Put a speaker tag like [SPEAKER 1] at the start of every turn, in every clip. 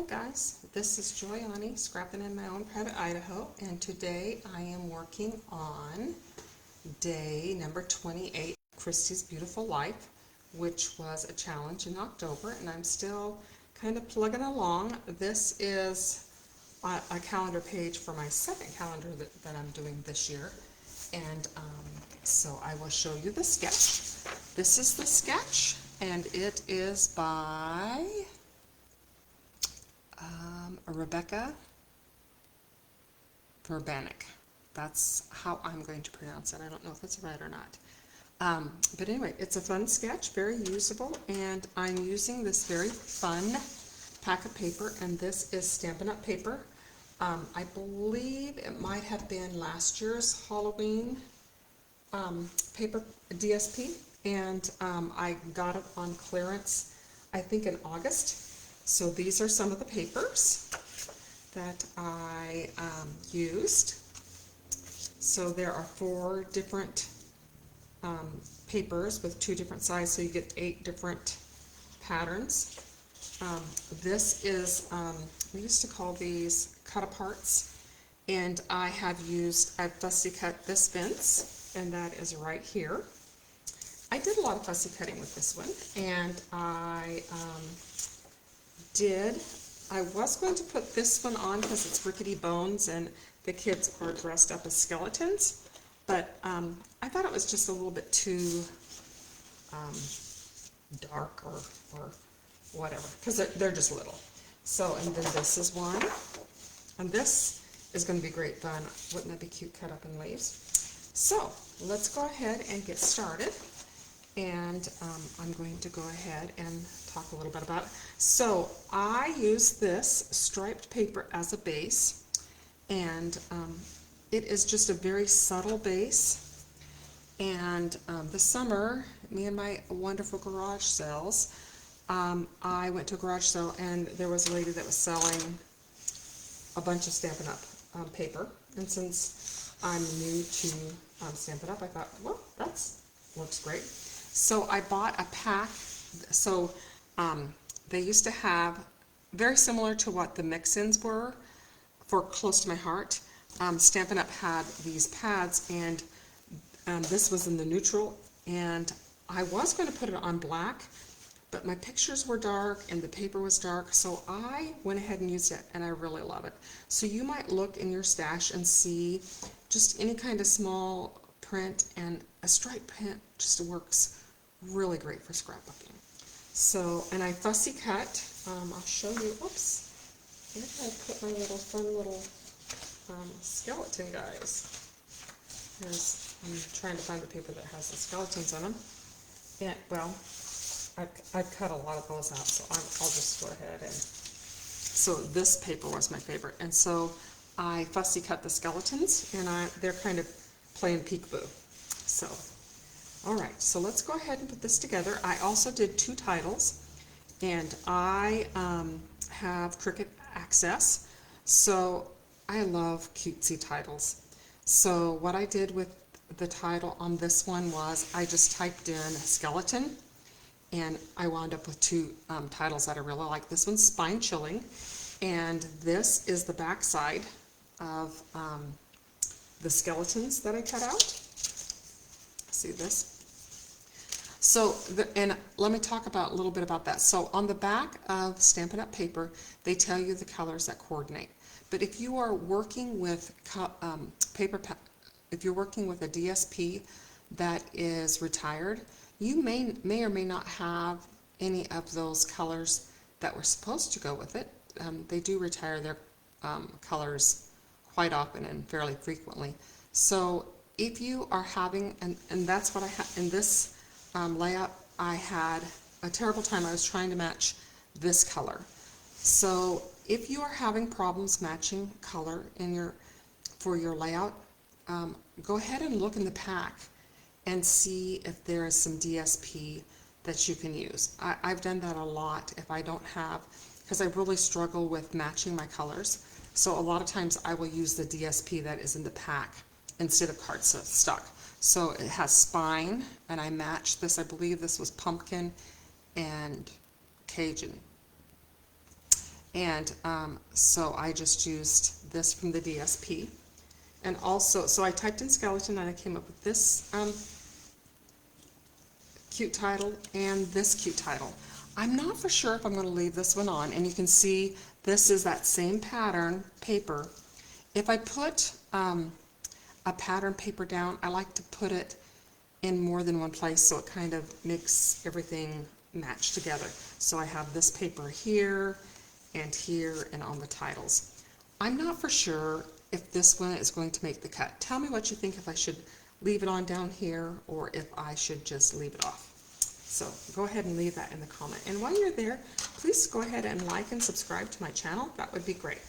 [SPEAKER 1] Hi guys, this is Joyani, scrapping in my own private Idaho, and today I am working on day number 28, Christy's Beautiful Life, which was a challenge in October, and I'm still kind of plugging along. This is a calendar page for my second calendar that I'm doing this year, and so I will show you the sketch. This is the sketch, and it is by Vrbanac. That's how I'm going to pronounce it. I don't know if it's right or not. But anyway, it's a fun sketch, very usable, and I'm using this very fun pack of paper, and this is Stampin' Up! Paper. I believe it might have been last year's Halloween paper DSP, and I got it on clearance, I think in August. So these are some of the papers that I used. So there are 4 different papers with 2 different sizes, so you get 8 different patterns. This is, we used to call these cut-aparts, and I fussy cut this fence, and that is right here. I did a lot of fussy cutting with this one, and I was going to put this one on because it's Rickety Bones and the kids are dressed up as skeletons, but I thought it was just a little bit too dark or whatever, because they're just little. So, and then this is one, and this is going to be great fun. Wouldn't that be cute, cut up in leaves? So let's go ahead and get started. And I'm going to go ahead and talk a little bit about it. So I use this striped paper as a base, and it is just a very subtle base. And this summer, me and my wonderful garage sales, I went to a garage sale, and there was a lady that was selling a bunch of Stampin' Up! Paper. And since I'm new to Stampin' Up!, I thought, well, looks great. So I bought a pack. So they used to have, very similar to what the mix-ins were for Close to My Heart. Stampin' Up! Had these pads, and this was in the neutral, and I was going to put it on black, but my pictures were dark and the paper was dark, so I went ahead and used it, and I really love it. So you might look in your stash and see just any kind of small print, and a striped print just works really great for scrapbooking. So, and I fussy cut. I'll show you. Oops, where did I put my fun little skeleton guys? I'm trying to find the paper that has the skeletons on them. And well, I've cut a lot of those out, so I'll just go ahead and. So this paper was my favorite, and so I fussy cut the skeletons, and they're kind of playing peekaboo. So. Alright, so let's go ahead and put this together. I also did 2 titles, and I have Cricut Access, so I love cutesy titles. So what I did with the title on this one was I just typed in skeleton, and I wound up with 2 titles that I really like. This one's Spine Chilling, and this is the back side of the skeletons that I cut out. See this? So, and let me talk a little bit about that. So on the back of Stampin' Up! Paper, they tell you the colors that coordinate. But if you are working with if you're working with a DSP that is retired, you may or may not have any of those colors that were supposed to go with it. They do retire their colors quite often and fairly frequently. So if you are having, and that's what I had in this layout, I had a terrible time. I was trying to match this color. So if you are having problems matching color for your layout, go ahead and look in the pack and see if there is some DSP that you can use. I've done that a lot if I don't have, because I really struggle with matching my colors. So a lot of times I will use the DSP that is in the pack instead of cardstock. So it has spine, and I matched this. I believe this was pumpkin and Cajun. And so I just used this from the DSP. And also, so I typed in skeleton and I came up with this cute title and this cute title. I'm not for sure if I'm going to leave this one on, and you can see this is that same pattern paper. If I put a pattern paper down, I like to put it in more than one place so it kind of makes everything match together. So I have this paper here and on the titles. I'm not for sure if this one is going to make the cut. Tell me what you think, if I should leave it on down here or if I should just leave it off. So go ahead and leave that in the comment. And while you're there, please go ahead and like and subscribe to my channel. That would be great.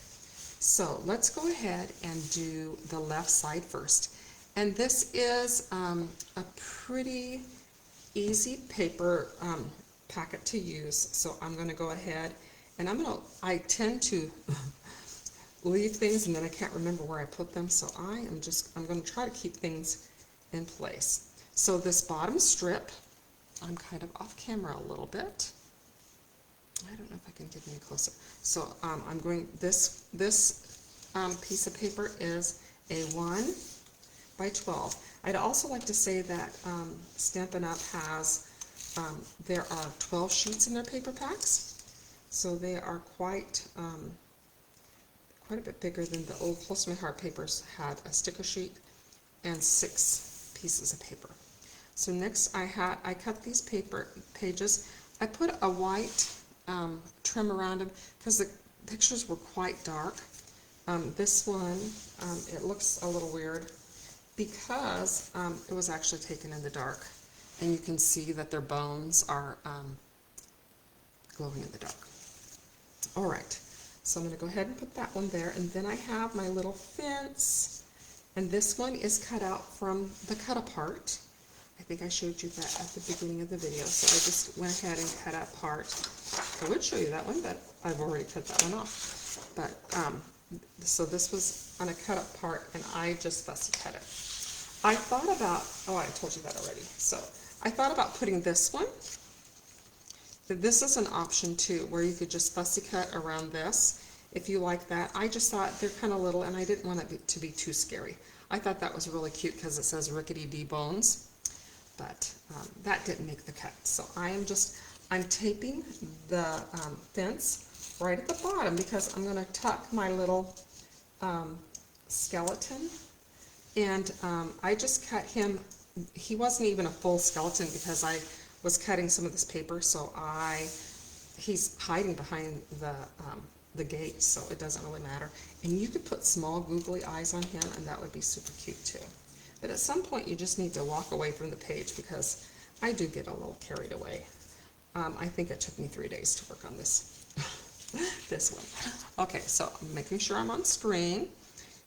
[SPEAKER 1] So let's go ahead and do the left side first. And this is a pretty easy paper packet to use. So I'm going to go ahead and I tend to leave things and then I can't remember where I put them. So I'm going to try to keep things in place. So this bottom strip, I'm kind of off camera a little bit. I don't know if I can get any closer. So I'm going, this piece of paper is a 1 by 12. I'd also like to say that Stampin' Up! Has, there are 12 sheets in their paper packs. So they are quite a bit bigger than the old Close to My Heart papers had a sticker sheet and 6 pieces of paper. So next I cut these paper pages. I put a white trim around them because the pictures were quite dark. This one, it looks a little weird because it was actually taken in the dark, and you can see that their bones are glowing in the dark. All right, so I'm going to go ahead and put that one there, and then I have my little fence, and this one is cut out from the cut apart. I think I showed you that at the beginning of the video, so I just went ahead and cut apart. I would show you that one, but I've already cut that one off. But so this was on a cut up part, and I just fussy cut it. I thought about, oh, I told you that already. So I thought about putting this one. This is an option too, where you could just fussy cut around this if you like that. I just thought they're kind of little, and I didn't want it to be too scary. I thought that was really cute because it says Rickety D Bones. But that didn't make the cut. So I'm taping the fence right at the bottom because I'm going to tuck my little skeleton. And I just cut him, he wasn't even a full skeleton because I was cutting some of this paper, so he's hiding behind the gate, so it doesn't really matter. And you could put small googly eyes on him, and that would be super cute too. But at some point you just need to walk away from the page because I do get a little carried away. I think it took me 3 days to work on this this one. Okay, so I'm making sure I'm on screen.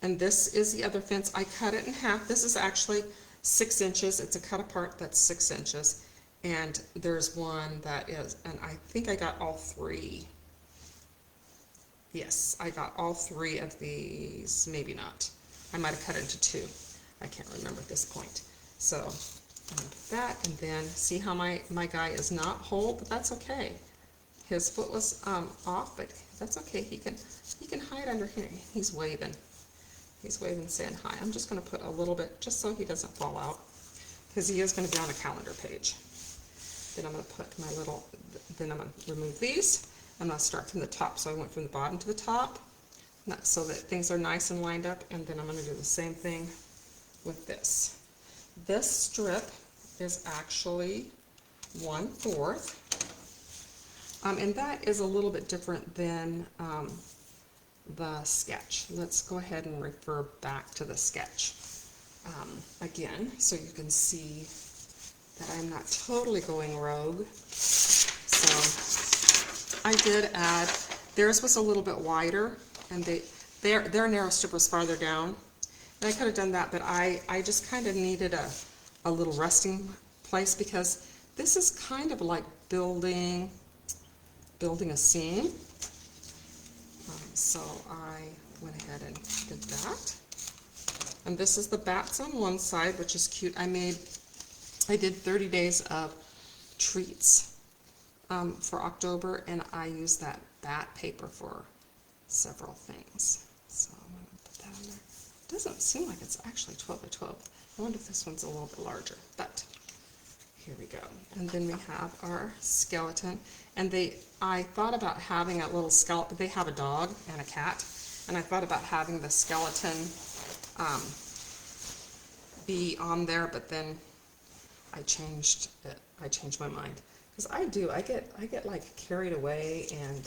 [SPEAKER 1] And this is the other fence. I cut it in half. This is actually 6 inches. It's a cut apart that's 6 inches. And there's one that is, and I think I got all 3. Yes, I got all 3 of these. Maybe not. I might have cut it into 2. I can't remember at this point. So I'm going to put that, and then see how my guy is not whole, but that's okay. His foot was off, but that's okay. He can hide under here. He's waving. He's waving, saying hi. I'm just going to put a little bit, just so he doesn't fall out, because he is going to be on a calendar page. Then I'm going to put my little, then I'm going to remove these. I'm going to start from the top. So I went from the bottom to the top, so that things are nice and lined up, and then I'm going to do the same thing with this. This strip is actually 1/4, and that is a little bit different than the sketch. Let's go ahead and refer back to the sketch again, so you can see that I'm not totally going rogue. So I did add, theirs was a little bit wider, and their narrow strip was farther down. And I could have done that, but I just kind of needed a little resting place because this is kind of like building a scene. So I went ahead and did that. And this is the bats on one side, which is cute. I did 30 days of treats for October, and I used that paper for several things. So I'm going to put that on there. It doesn't seem like it's actually 12 by 12. I wonder if this one's a little bit larger, but here we go. And then we have our skeleton. And I thought about having a little skeleton. They have a dog and a cat. And I thought about having the skeleton be on there, but then I changed it. I changed my mind. Because I get like carried away, and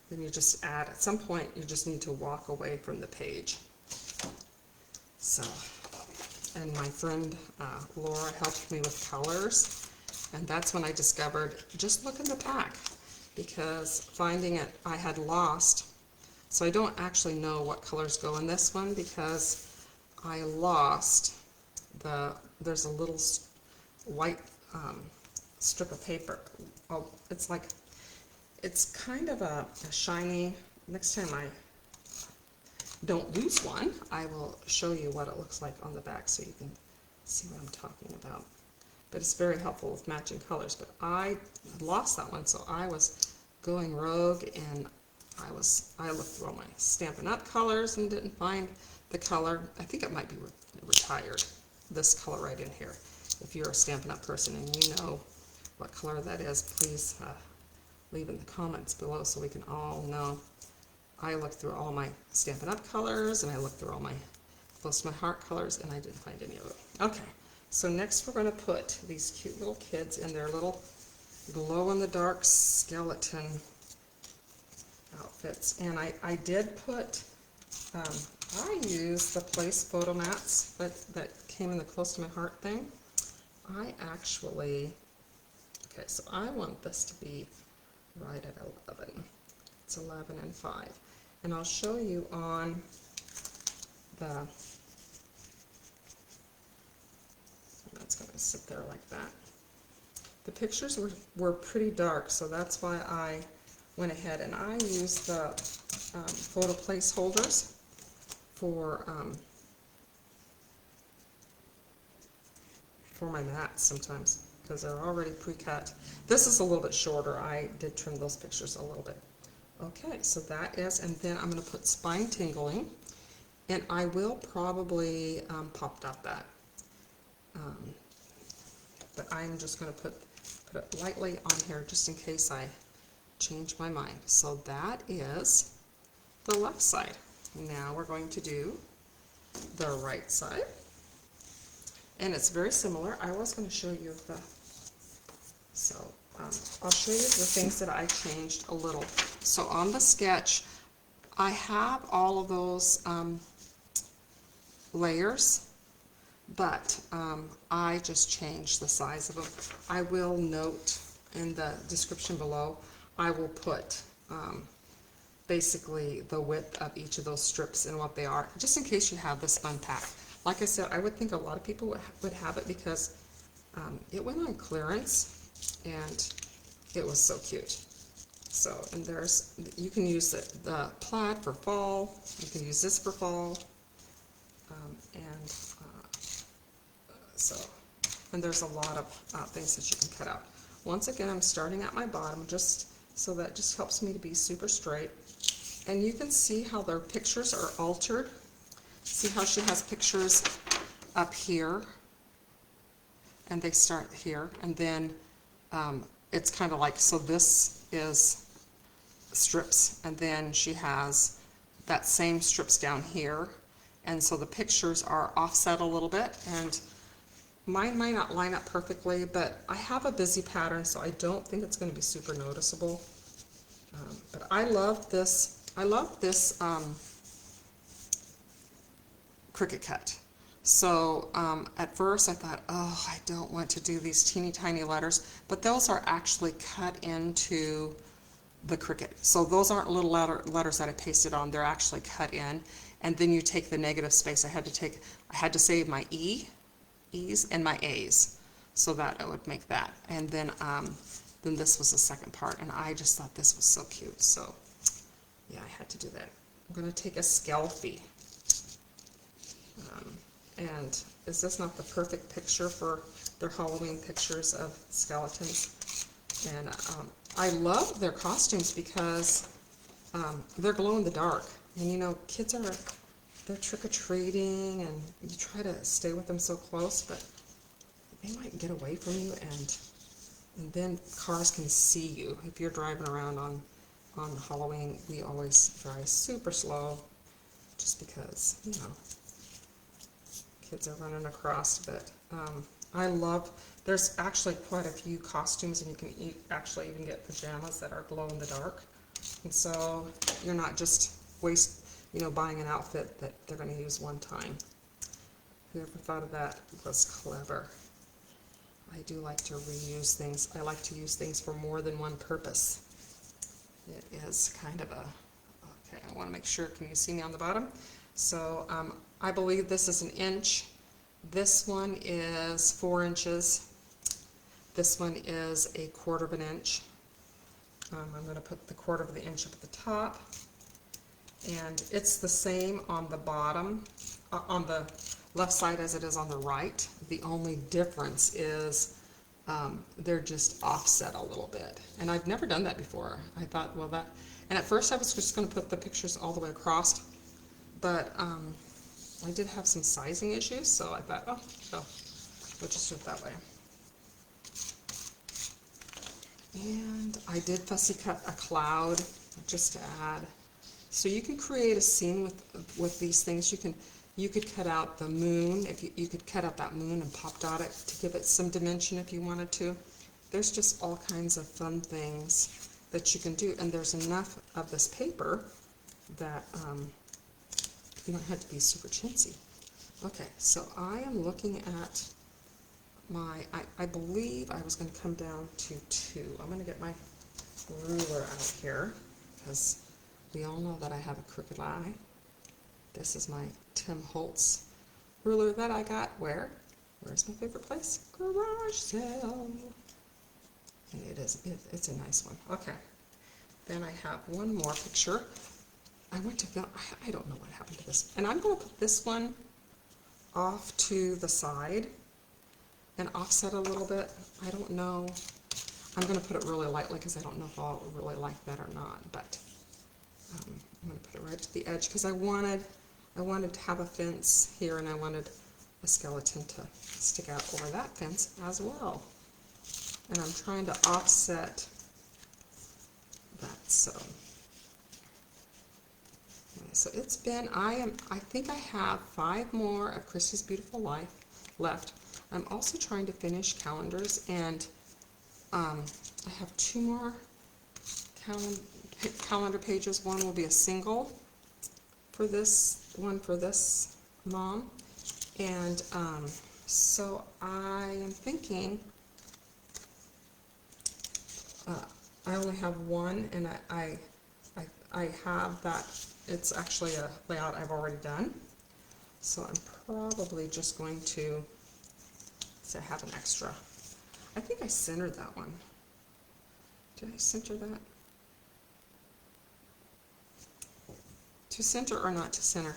[SPEAKER 1] then you just add, at some point you just need to walk away from the page. So, and my friend Laura helped me with colors, and that's when I discovered, just look in the back, because finding it, I had lost, so I don't actually know what colors go in this one, because I lost there's a little white strip of paper. Oh, it's kind of a shiny. Next time I don't lose one, I will show you what it looks like on the back so you can see what I'm talking about. But it's very helpful with matching colors. But I lost that one, so I was going rogue, and I looked through all my Stampin' Up! Colors and didn't find the color. I think it might be retired, this color right in here. If you're a Stampin' Up! Person and you know what color that is, please leave in the comments below so we can all know. I looked through all my Stampin' Up! Colors, and I looked through all my Close to My Heart colors, and I didn't find any of them. Okay, so next we're going to put these cute little kids in their little glow-in-the-dark skeleton outfits. And I did put, I used the Place photo mats that came in the Close to My Heart thing. I actually, okay, so I want this to be right at 11. It's 11 and 5. And I'll show you on that's going to sit there like that. The pictures were pretty dark, so that's why I went ahead and I used the photo placeholders for my mats sometimes, because they're already pre-cut. This is a little bit shorter. I did trim those pictures a little bit. Okay, so that is, and then I'm going to put Spine Tingling, and I will probably pop dot that. But I'm just going to put it lightly on here just in case I change my mind. So that is the left side. Now we're going to do the right side. And it's very similar. I was going to show you I'll show you the things that I changed a little. So on the sketch, I have all of those layers, but I just changed the size of them. I will note in the description below, I will put basically the width of each of those strips and what they are, just in case you have this fun pack. Like I said, I would think a lot of people would have it because it went on clearance and it was so cute. So, and you can use the plaid for fall, you can use this for fall, and there's a lot of things that you can cut out. Once again, I'm starting at my bottom just so that just helps me to be super straight. And you can see how their pictures are altered. See how she has pictures up here, and they start here, and then it's kind of like, so this is strips, and then she has that same strips down here, and so the pictures are offset a little bit, and mine might not line up perfectly, but I have a busy pattern, so I don't think it's going to be super noticeable. But I love this. I love this Cricut cut. So at first I thought, oh, I don't want to do these teeny tiny letters, but those are actually cut into the Cricut. So those aren't little letters that I pasted on, they're actually cut in. And then you take the negative space. I had to save my E's and my A's so that it would make that. And then this was the second part, and I just thought this was so cute. So yeah, I had to do that. I'm going to take a skelfie. And is this not the perfect picture for their Halloween pictures of skeletons? And I love their costumes because they're glow in the dark. And you know, kids are, they're trick-or-treating and you try to stay with them so close, but they might get away from you and then cars can see you. If you're driving around on Halloween, we always drive super slow just because, you know, kids are running across. But I love, there's actually quite a few costumes, and you can actually even get pajamas that are glow in the dark. And so you're not just buying an outfit that they're going to use one time. Whoever thought of that was clever. I do like to reuse things. I like to use things for more than one purpose. It is kind of a, okay, I want to make sure, can you see me on the bottom? So I believe this is 1 inch. This one is 4 inches. This one is 1/4 of an inch. I'm going to put the 1/4 of the inch up at the top. And it's the same on the bottom, on the left side as it is on the right. The only difference is they're just offset a little bit. And I've never done that before. I thought, well, that, and at first I was just going to put the pictures all the way across, but I did have some sizing issues, so I thought, oh, so we'll just do it that way. And I did fussy cut a cloud just to add. So you can create a scene with these things. You could cut out the moon, if you could cut out that moon and pop dot it to give it some dimension if you wanted to. There's just all kinds of fun things that you can do, and there's enough of this paper that you don't have to be super chintzy. Okay, so I am looking at my, I believe I was going to come down to 2. I'm going to get my ruler out here because we all know that I have a crooked eye. This is my Tim Holtz ruler that I got where? Where's my favorite place? Garage sale. And it's a nice one. Okay. Then I have one more picture. I went to film, I don't know what happened to this. And I'm going to put this one off to the side and offset a little bit. I don't know. I'm going to put it really lightly because I don't know if I'll really like that or not. But I'm going to put it right to the edge because I wanted to have a fence here, and I wanted a skeleton to stick out over that fence as well. And I'm trying to offset that. So it's been, I think I have 5 more of Christy's Beautiful Life left. I'm also trying to finish calendars, and I have 2 more calendar pages. One will be a single for this one, for this mom, and so I am thinking I only have one, and I have that. It's actually a layout I've already done, so I'm probably just going to have an extra. I think I centered that one. Did I center that? To center or not to center?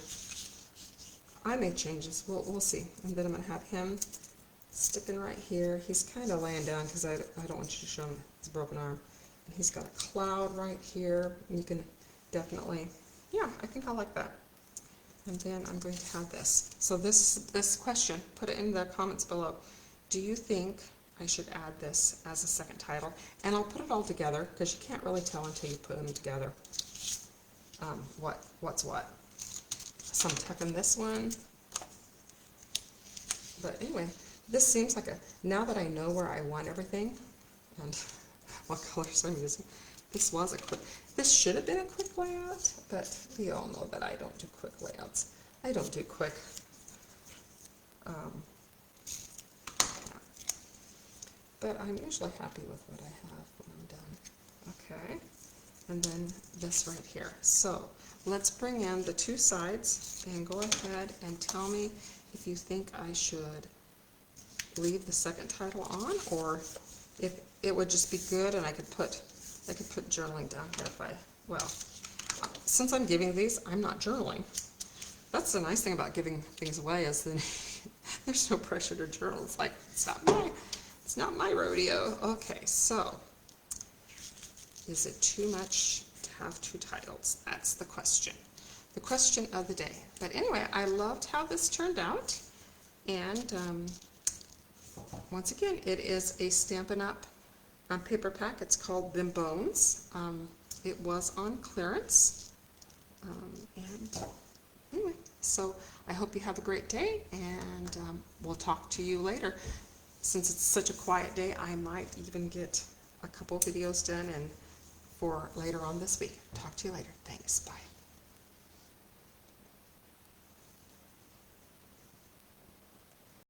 [SPEAKER 1] I made changes. We'll see. And then I'm going to have him sticking right here. He's kind of laying down because I don't want you to show him his broken arm. And he's got a cloud right here. And you can definitely, yeah, I think I like that. And then I'm going to have this. So this question, put it in the comments below. Do you think I should add this as a second title? And I'll put it all together because you can't really tell until you put them together. What's what. So I'm tucking this one. But anyway, this seems like now that I know where I want everything and what colors I'm using, this should have been a quick layout, but we all know that I don't do quick layouts. I don't do quick. But I'm usually happy with what I have when I'm done. Okay, and then this right here. So let's bring in the 2 sides and go ahead and tell me if you think I should leave the second title on, or if it would just be good and I could put journaling down here if I, well, since I'm giving these, I'm not journaling. That's the nice thing about giving things away, is that there's no pressure to journal. It's like, it's not my rodeo. Okay, so Is it too much to have 2 titles? That's the question. The question of the day. But anyway, I loved how this turned out. And once again, it is a Stampin' Up! Paper pack. It's called Them Bones. It was on clearance. And anyway, so I hope you have a great day, and we'll talk to you later. Since it's such a quiet day, I might even get a couple videos done and for later on this week. Talk to you later. Thanks. Bye.